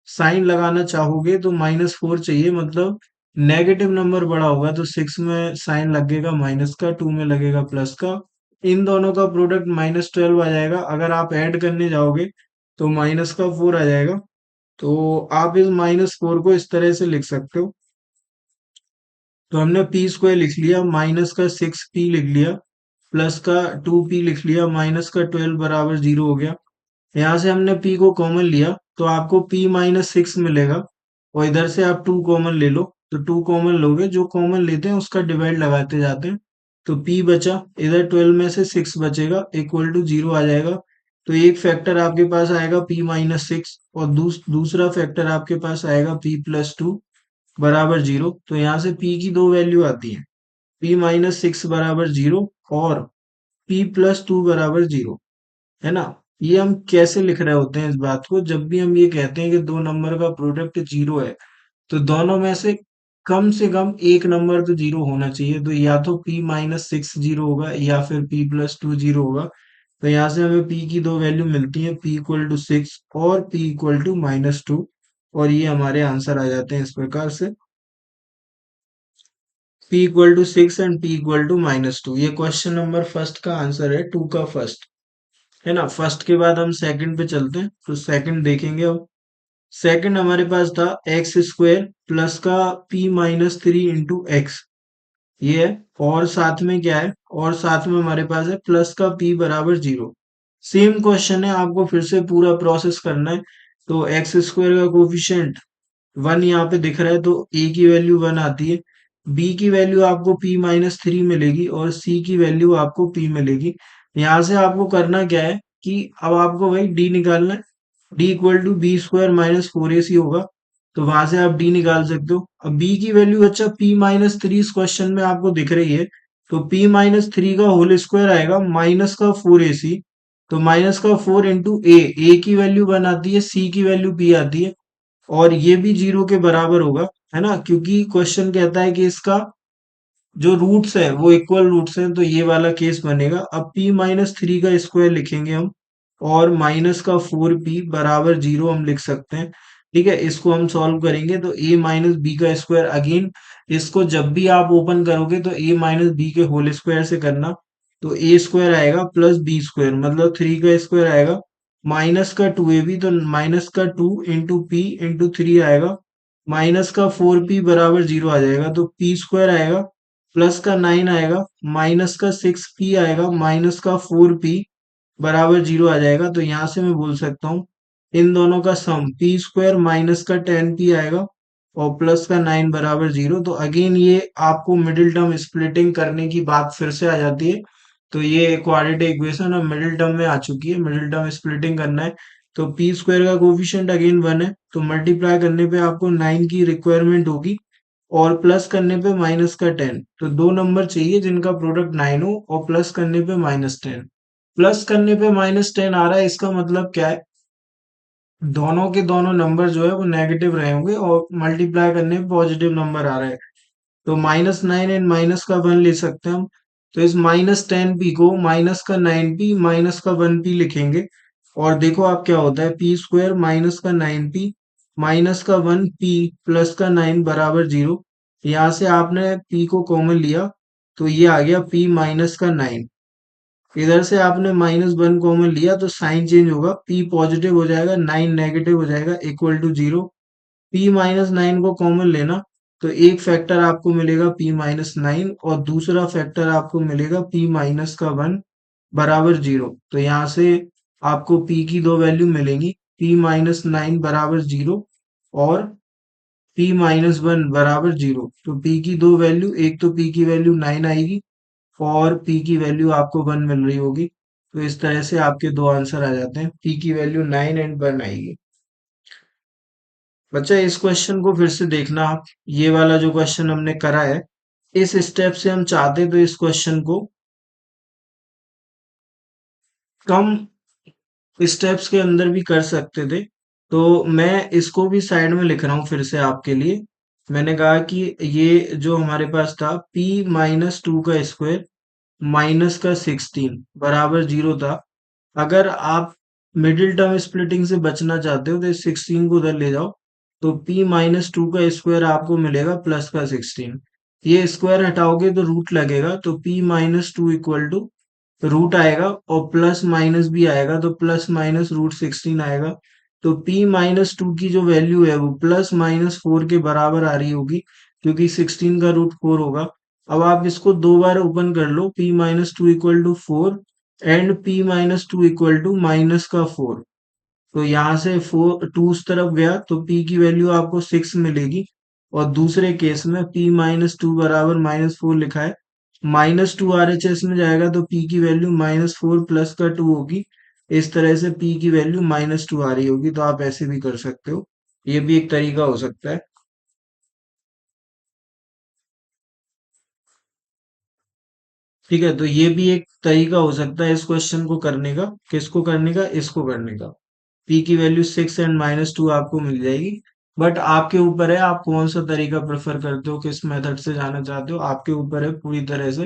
Speaker 1: साइन लगाना चाहोगे तो -4 चाहिए, मतलब नेगेटिव नंबर बड़ा होगा तो 6 में साइन लगेगा माइनस का, 2 में लगेगा प्लस का। इन दोनों का प्रोडक्ट -12 आ जाएगा। अगर आप ऐड करने जाओगे तो माइनस का 4 आ जाएगा। तो आप इस -4 को इस तरह से लिख सकते हो। तो हमने पी स्क्वायर लिख लिया, माइनस का 6p लिख लिया, प्लस का 2p लिख लिया, माइनस का 12 बराबर 0 हो गया। यहाँ से हमने p को कॉमन लिया तो आपको p-6 मिलेगा, और इधर से आप 2 कॉमन ले लो, तो 2 कॉमन लोगे, जो कॉमन लेते हैं उसका डिवाइड लगाते जाते हैं। तो p बचा, इधर 12 में से 6 बचेगा, इक्वल टू 0 आ जाएगा। तो एक फैक्टर आपके पास आएगा p-6 और दूसरा फैक्टर आपके पास आएगा p+2 बराबर 0। तो यहाँ से p की दो वैल्यू आती है, p-6 बराबर 0 और p+2 बराबर 0, है ना। ये हम कैसे लिख रहे होते हैं इस बात को, जब भी हम ये कहते हैं कि दो नंबर का प्रोडक्ट 0 है, तो दोनों में से कम एक नंबर तो 0 होना चाहिए। तो या तो p-6 0 होगा या फिर p+2 0 होगा। तो यहाँ से हमें p की दो वैल्यू मिलती है, p=6 और p=-2, और ये हमारे आंसर आ जाते हैं इस प्रकार से, p=6 एंड p=-2। ये क्वेश्चन नंबर फर्स्ट का आंसर है, 2 का फर्स्ट, है ना। फर्स्ट के बाद हम सेकंड पे चलते हैं, तो सेकंड देखेंगे अब। सेकंड हमारे पास था एक्स स्क्वायर प्लस का p-3 इंटू एक्स, ये है। और साथ में क्या है, और साथ में हमारे पास है प्लस का p बराबर 0। सेम क्वेश्चन है, आपको फिर से पूरा प्रोसेस करना है। तो एक्स स्क्वायर का कोफिशिएंट 1 यहाँ पे दिख रहा है, तो a की वैल्यू 1 आती है, b की वैल्यू आपको p-3 मिलेगी और c की वैल्यू आपको p मिलेगी। यहाँ से आपको करना क्या है कि अब आपको भाई d निकालना है, d=b² - 4ac होगा। तो वहां से आप d निकाल सकते हो। अब b की वैल्यू, अच्छा p-3 इस क्वेश्चन में आपको दिख रही है, तो p-3 का होल स्क्वायर आएगा माइनस का 4ac। तो माइनस का 4 इंटू a की वैल्यू 1 आती है, c की वैल्यू p आती है, और ये भी 0 के बराबर होगा, है ना, क्योंकि क्वेश्चन कहता है कि इसका जो रूट्स है वो इक्वल रूट्स हैं, तो ये वाला केस बनेगा। अब p-3 का स्क्वायर लिखेंगे हम, और माइनस का 4p बराबर 0 हम लिख सकते हैं। ठीक है, इसको हम सॉल्व करेंगे तो a-b का स्क्वायर, अगेन इसको जब भी आप ओपन करोगे तो a-b के होल स्क्वायर से करना। तो a स्क्वायर आएगा प्लस b स्क्वायर, मतलब 3 का स्क्वायर आएगा, माइनस का 2ab, तो माइनस का 2 इंटू p इंटू 3 आएगा, माइनस का 4p बराबर 0 आ जाएगा, तो p स्क्वायर आएगा, प्लस का 9 आएगा, माइनस का 6p आएगा, माइनस का 4p बराबर 0 आ जाएगा। तो यहाँ से मैं बोल सकता हूँ इन दोनों का सम p² माइनस का 10p आएगा और प्लस का 9 बराबर 0। तो अगेन ये आपको मिडिल टर्म स्प्लिटिंग करने की बात फिर से आ जाती है। तो ये क्वाड्रेटिक इक्वेशन अब मिडिल टर्म में आ चुकी है, मिडिल टर्म स्प्लिटिंग करना है। तो p² का कोफिशिएंट अगेन 1 है, तो मल्टीप्लाई करने पे आपको 9 की रिक्वायरमेंट होगी, और प्लस करने पे माइनस का 10। तो दो नंबर चाहिए जिनका प्रोडक्ट 9 हो, और प्लस करने पे -10। प्लस करने पे -10 आ रहा है, इसका मतलब क्या है, दोनों के दोनों नंबर जो है वो नेगेटिव रहे होंगे, और मल्टीप्लाई करने पे पॉजिटिव नंबर आ रहा है। तो -9 एंड माइनस का 1 ले सकते हैं हम। तो इस -10p को माइनस का 9p माइनस का 1p लिखेंगे, और देखो आप क्या होता है, p² माइनस का 9p माइनस का 1p प्लस का 9 बराबर 0। यहाँ से आपने p को कॉमन लिया, तो ये आ गया p माइनस का 9। इधर से आपने -1 कॉमन लिया, तो साइन चेंज होगा, p पॉजिटिव हो जाएगा, 9 नेगेटिव हो जाएगा, इक्वल टू 0। p-9 को कॉमन लेना, तो एक फैक्टर आपको मिलेगा p-9 और दूसरा फैक्टर आपको मिलेगा p-1 बराबर 0। तो यहाँ से आपको p की दो वैल्यू मिलेंगी, p-9 बराबर 0 और p-1 बराबर 0। तो p की दो वैल्यू, एक तो p की वैल्यू 9 आएगी और p की वैल्यू आपको 1 मिल रही होगी। तो इस तरह से आपके दो आंसर आ जाते हैं, p की वैल्यू 9 एंड 1 आएगी। बच्चा इस क्वेश्चन को फिर से देखना आप, ये वाला जो क्वेश्चन हमने करा है, इस स्टेप से हम चाहते तो इस क्वेश्चन को कम स्टेप्स के अंदर भी कर सकते थे। तो मैं इसको भी साइड में लिख रहा हूँ फिर से आपके लिए। मैंने कहा कि ये जो हमारे पास था p-2 का स्क्वायर माइनस का 16 बराबर 0 था। अगर आप मिडिल टर्म स्प्लिटिंग से बचना चाहते हो तो इस 16 को उधर ले जाओ, तो p-2 का स्क्वायर आपको मिलेगा प्लस का 16। ये स्क्वायर हटाओगे तो रूट लगेगा, तो p-2 इक्वल टू रूट आएगा, और प्लस माइनस भी आएगा, तो प्लस माइनस √16 आएगा। तो p-2 की जो वैल्यू है वो +-4 के बराबर आ रही होगी, क्योंकि 16 का रूट 4 होगा। अब आप इसको दो बार ओपन कर लो, p-2 equal to 4 and p-2 equal to minus का 4। तो यहाँ से 2 उस तरफ गया, तो p की वैल्यू आपको 6 मिलेगी, और दूसरे केस में p-2 बराबर -4 लिखा है, -2 RHS में जाएगा तो p की वैल्यू -4 प्लस का 2 होगी, इस तरह से p की वैल्यू -2 आ रही होगी, तो आप ऐसे भी कर सकते हो। ये भी एक तरीका हो सकता है। ठीक है, तो ये भी एक तरीका हो सकता है इस क्वेश्चन को करने का। किसको करने का? इसको करने का। p की वैल्यू 6 एंड -2 आपको मिल जाएगी। बट आपके ऊपर है, आप कौन सा तरीका प्रेफर करते हो, किस मेथड से जाना चाहते हो, आपके ऊपर है पूरी तरह से,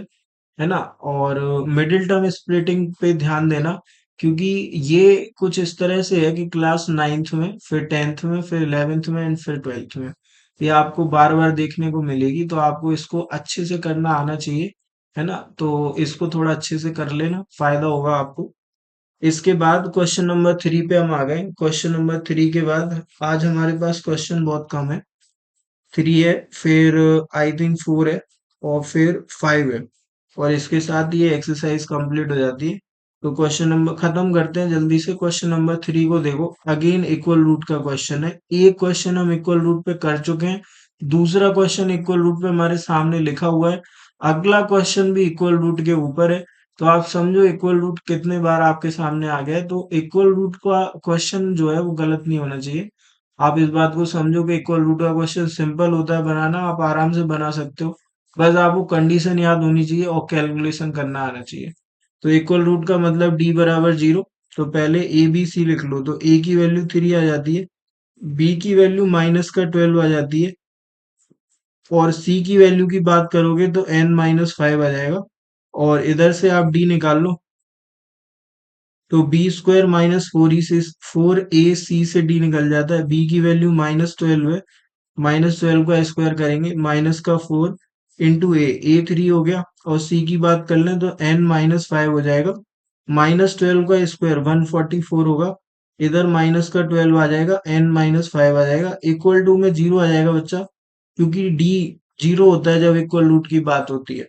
Speaker 1: है ना। और मिडिल टर्म स्प्लिटिंग पे ध्यान देना, क्योंकि ये कुछ इस तरह से है कि क्लास 9th में, फिर 10th में, फिर 11th में एंड फिर 12th में ये आपको बार बार देखने को मिलेगी। तो आपको इसको अच्छे से करना आना चाहिए, है ना। तो इसको थोड़ा अच्छे से कर लेना, फायदा होगा आपको। इसके बाद क्वेश्चन नंबर 3 पे हम आ गए। क्वेश्चन नंबर 3 के बाद आज हमारे पास क्वेश्चन बहुत कम है। 3 है, फिर आई थिंक 4 है, और फिर 5 है, और इसके साथ ये एक्सरसाइज कंप्लीट हो जाती है। तो क्वेश्चन नंबर खत्म करते हैं जल्दी से। क्वेश्चन नंबर 3 को देखो, अगेन इक्वल रूट का क्वेश्चन है। एक क्वेश्चन हम इक्वल रूट पे कर चुके हैं, दूसरा क्वेश्चन इक्वल रूट पे हमारे सामने लिखा हुआ है, अगला क्वेश्चन भी इक्वल रूट के ऊपर है। तो आप समझो इक्वल रूट कितने बार आपके सामने आ गया है। तो इक्वल रूट का क्वेश्चन जो है वो गलत नहीं होना चाहिए। आप इस बात को समझो कि इक्वल रूट का क्वेश्चन सिंपल होता है बनाना, आप आराम से बना सकते हो। बस आपको कंडीशन याद होनी चाहिए और कैलकुलेशन करना आना चाहिए। तो इक्वल रूट का मतलब d बराबर 0। तो पहले ए बी सी लिख लो, तो a की वैल्यू 3 आ जाती है, b की वैल्यू -12 आ जाती है, और c की वैल्यू की बात करोगे तो n-5 आ जाएगा। और इधर से आप d निकाल लो, तो b² -4ac से d निकल जाता है। b की वैल्यू -12 है, -12 का स्क्वायर करेंगे, माइनस का 4 इंटू a 3 हो गया। और c की बात कर लें तो n-5 हो जाएगा। -12 का स्क्वायर 144 होगा, इधर माइनस का 12 आ जाएगा, n-5 आ जाएगा, इक्वल टू में 0 आ जाएगा बच्चा, क्योंकि d 0 होता है जब इक्वल रूट की बात होती है।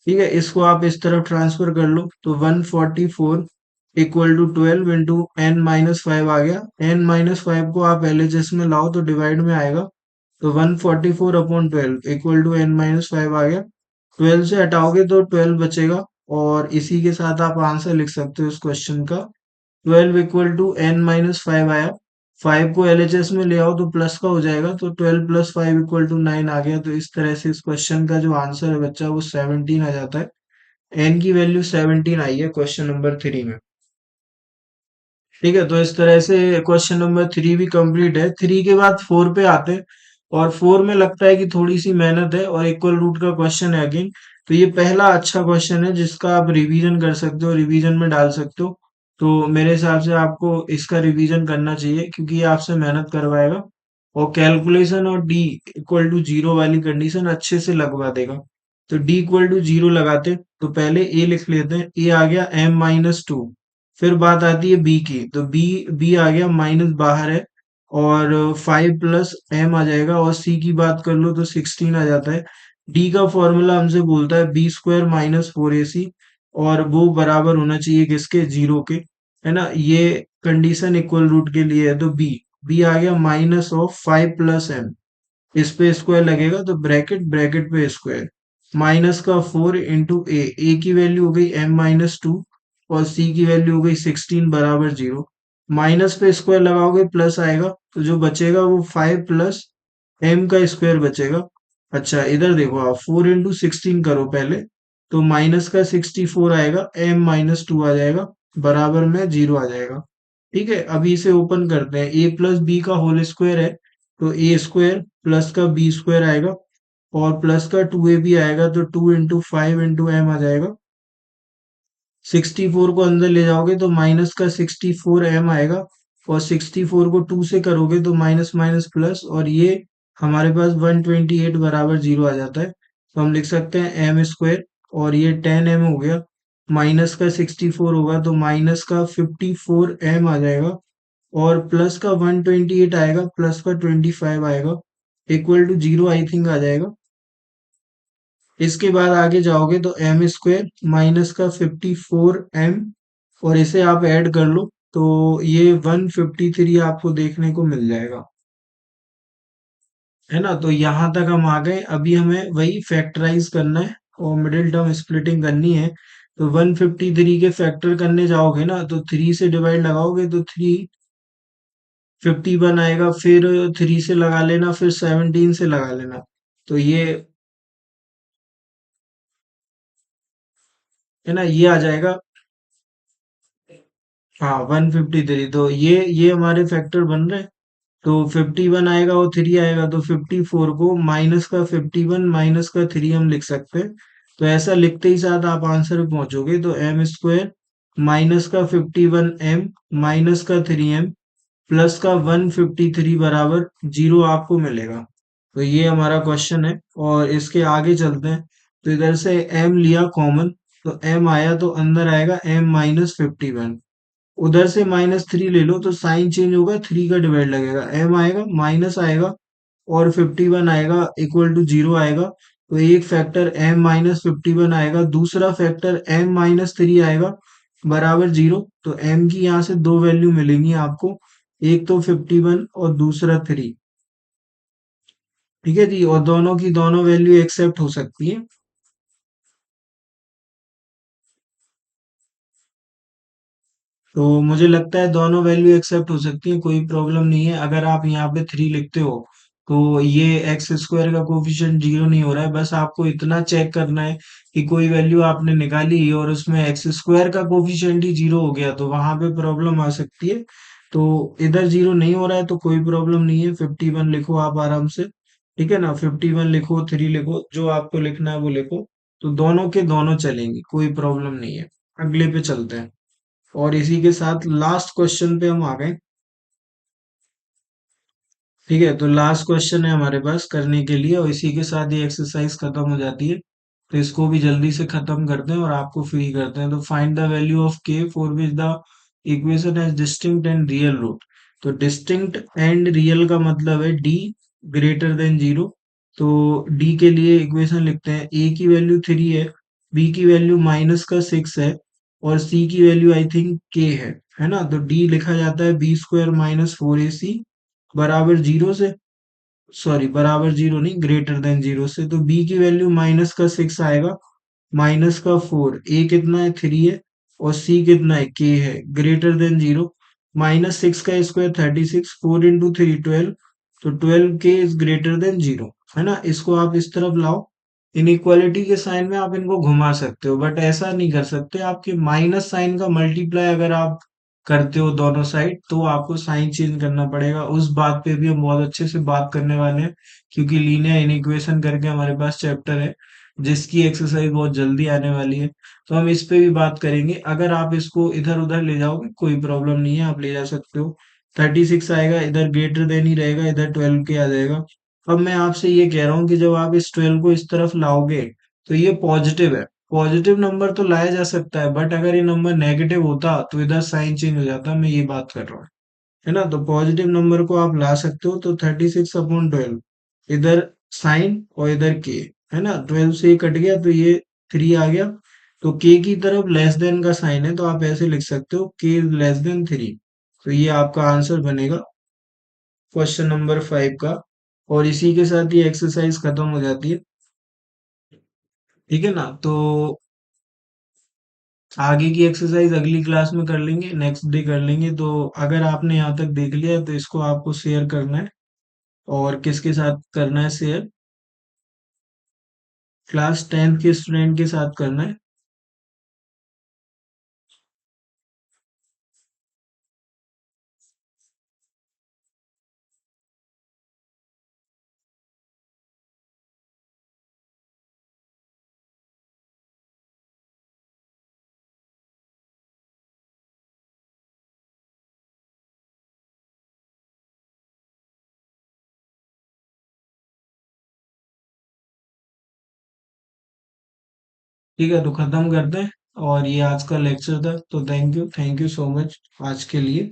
Speaker 1: ठीक है, इसको आप इस तरफ ट्रांसफर कर लो, तो 144 इक्वल टू 12 इंटू n-5 आ गया। n-5 को आप एलएचएस में लाओ तो डिवाइड में आएगा, तो 144/12 इक्वल टू n-5 आ गया। 12 से हटाओगे तो 12 बचेगा, और इसी के साथ आप आंसर लिख सकते हो इस क्वेश्चन का। 12 इक्वल टू n-5 आया, 5 को एलएचएस में ले आओ तो प्लस का हो जाएगा, तो 12 + 5 इक्वल टू 9 आ गया। तो इस तरह से इस क्वेश्चन का जो आंसर है बच्चा वो 17 आ जाता है। एन की वैल्यू 17 आई है क्वेश्चन नंबर 3 में। ठीक है, तो इस तरह से क्वेश्चन नंबर 3 भी कंप्लीट है। 3 के बाद 4 पे आते हैं, और 4 में लगता है कि थोड़ी सी मेहनत है, और इक्वल रूट का क्वेश्चन है अगेन। तो ये पहला अच्छा क्वेश्चन है जिसका आप रिवीजन कर सकते हो, रिवीजन में डाल सकते हो। तो मेरे हिसाब से आपको इसका रिवीजन करना चाहिए, क्योंकि ये आपसे मेहनत करवाएगा, और कैलकुलेशन और d इक्वल टू 0 वाली कंडीशन अच्छे से लगवा देगा। तो d इक्वल टू 0 लगाते, तो पहले a लिख लेते हैं, a आ गया m-2। फिर बात आती है b की, तो b आ गया, माइनस बाहर है, और 5 प्लस m आ जाएगा, और c की बात कर लो तो 16 आ जाता है। d का फॉर्मूला हमसे बोलता है b² -4ac, और वो बराबर होना चाहिए किसके? 0 के, है ना। ये कंडीशन इक्वल रूट के लिए है। तो b आ गया -5 + m, इस पे स्क्वायर लगेगा तो ब्रैकेट ब्रैकेट पे स्क्वायर, माइनस का 4 इंटू ए की वैल्यू हो गई m-2, और c की वैल्यू हो गई 16 बराबर 0। माइनस पे स्क्वायर लगाओगे प्लस आएगा, तो जो बचेगा वो 5 प्लस m का स्क्वायर बचेगा। अच्छा, इधर देखो आप 4 इंटू 16 करो पहले, तो माइनस का 64 आएगा, m-2 आ जाएगा, बराबर में 0 आ जाएगा। ठीक है, अभी इसे ओपन करते हैं। a प्लस बी का होल स्क्वायर है, तो a² प्लस का b² आएगा, और प्लस का 2ab आएगा, तो 2 इंटू 5 इंटू m आ जाएगा। 64 को अंदर ले जाओगे तो माइनस का 64m आएगा, और 64 को 2 से करोगे तो माइनस माइनस प्लस, और ये हमारे पास 128 बराबर 0 आ जाता है। तो हम लिख सकते हैं m², और ये 10m हो गया, माइनस का 64 होगा तो माइनस का 54m आ जाएगा, और प्लस का 128 आएगा, प्लस का 25 आएगा, इक्वल टू 0 आई थिंक आ जाएगा। इसके बाद आगे जाओगे तो m² माइनस का 54m, और इसे आप ऐड कर लो, तो ये 153 आपको देखने को मिल जाएगा, है ना। तो यहाँ तक हम आ गए। अभी हमें वही फैक्टराइज करना है और मिडिल टर्म स्प्लिटिंग करनी है। तो 153 के फैक्टर करने जाओगे ना तो 3 से डिवाइड लगाओगे तो 351 आएगा, फिर 3 से लगा लेना, फिर 17 से लगा लेना। तो ये है ना, ये आ जाएगा। हाँ 153, तो ये हमारे फैक्टर बन रहे हैं। तो 51 आएगा और 3 आएगा, तो 54 को माइनस का 51 माइनस का 3 हम लिख सकते हैं। तो ऐसा लिखते ही साथ आप आंसर पे पहुंचोगे। तो एम स्क्वायर माइनस का 51 एम माइनस का 3 एम प्लस का 153 बराबर 0 आपको मिलेगा। तो ये हमारा क्वेश्चन है। और इसके आगे चलते हैं। तो इधर से एम लिया कॉमन, तो एम आया तो अंदर आएगा एम माइनस 51। उधर से -3 ले लो तो साइन चेंज होगा, 3 का डिवाइड लगेगा, एम आएगा माइनस आएगा और 51 आएगा इक्वल टू 0 आएगा। तो एक फैक्टर एम माइनस 51 आएगा, दूसरा फैक्टर एम माइनस 3 आएगा बराबर 0। तो एम की यहाँ से दो वैल्यू मिलेंगी आपको, एक तो 51 और दूसरा 3। ठीक है जी, और दोनों की दोनों वैल्यू एक्सेप्ट हो सकती है। तो मुझे लगता है दोनों वैल्यू एक्सेप्ट हो सकती है, कोई प्रॉब्लम नहीं है। अगर आप यहाँ पे 3 लिखते हो तो ये एक्स स्क्वायर का कोफिशिएंट 0 नहीं हो रहा है। बस आपको इतना चेक करना है कि कोई वैल्यू आपने निकाली और उसमें एक्स स्क्वायर का कोफिशिएंट ही 0 हो गया, तो वहां पे प्रॉब्लम आ सकती है। तो इधर 0 नहीं हो रहा है तो कोई प्रॉब्लम नहीं है, 51 लिखो आप आराम से। ठीक है ना, 51 लिखो, 3 लिखो, जो आपको लिखना है वो लिखो। तो दोनों के दोनों चलेंगे, कोई प्रॉब्लम नहीं है। अगले पे चलते हैं। और इसी के साथ लास्ट क्वेश्चन पे हम आ गए। ठीक है, तो लास्ट क्वेश्चन है हमारे पास करने के लिए, और इसी के साथ ये एक्सरसाइज खत्म हो जाती है। तो इसको भी जल्दी से खत्म करते हैं और आपको फ्री करते हैं। तो find the value of K for which the equation has distinct and real root. तो डिस्टिंक्ट एंड रियल का मतलब है डी ग्रेटर देन 0। तो डी के लिए इक्वेशन लिखते हैं, ए की वैल्यू 3 है, बी की वैल्यू -6 है, और सी की वैल्यू आई थिंक के है ना। तो डी लिखा जाता है b² -4ac बराबर 0 से, सॉरी बराबर 0 नहीं, ग्रेटर देन 0 से। तो बी की वैल्यू -6 आएगा, -4, ए कितना है 3 है, और सी कितना है के है, ग्रेटर देन 0। -6 का स्क्वायर 36, 4 इंटू 3 12। तो 12 के इज ग्रेटर देन 0, है ना। इसको आप इस तरफ लाओ, इनइक्वालिटी के साइन में आप इनको घुमा सकते हो, बट ऐसा नहीं कर सकते। आपके माइनस साइन का मल्टीप्लाई अगर आप करते हो दोनों साइड तो आपको साइन चेंज करना पड़ेगा। उस बात पे भी हम बहुत अच्छे से बात करने वाले हैं, क्योंकि लीनियर इनइक्वेशन करके हमारे पास चैप्टर है जिसकी एक्सरसाइज बहुत जल्दी आने वाली है। तो हम इस पे भी बात करेंगे। अगर आप इसको इधर उधर ले जाओगे कोई प्रॉब्लम नहीं है, आप ले जा सकते हो। 36 आएगा, इधर ग्रेटर देन ही रहेगा, इधर 12 के आ जाएगा। अब मैं आपसे ये कह रहा हूँ कि जब आप इस 12 को इस तरफ लाओगे तो ये पॉजिटिव है। पॉजिटिव नंबर तो लाया जा सकता है, बट अगर ये नंबर नेगेटिव होता तो इधर साइन चेंज हो जाता। मैं ये बात कर रहा हूँ, है ना। तो पॉजिटिव नंबर को आप ला सकते हो। तो 36/12, इधर साइन और इधर के, है ना। 12 से ये कट गया तो ये 3 आ गया। तो के की तरफ लेस देन का साइन है, तो आप ऐसे लिख सकते हो के लेस देन 3। तो ये आपका आंसर बनेगा क्वेश्चन नंबर 5 का। और इसी के साथ ये एक्सरसाइज खत्म हो जाती है। ठीक है ना। तो आगे की एक्सरसाइज अगली क्लास में कर लेंगे, नेक्स्ट डे कर लेंगे। तो अगर आपने यहाँ तक देख लिया है तो इसको आपको शेयर करना है। और किसके साथ करना है शेयर? क्लास 10th के स्टूडेंट के साथ करना है। ठीक है, तो खत्म करते हैं। और ये आज का लेक्चर था। तो थैंक यू सो मच आज के लिए।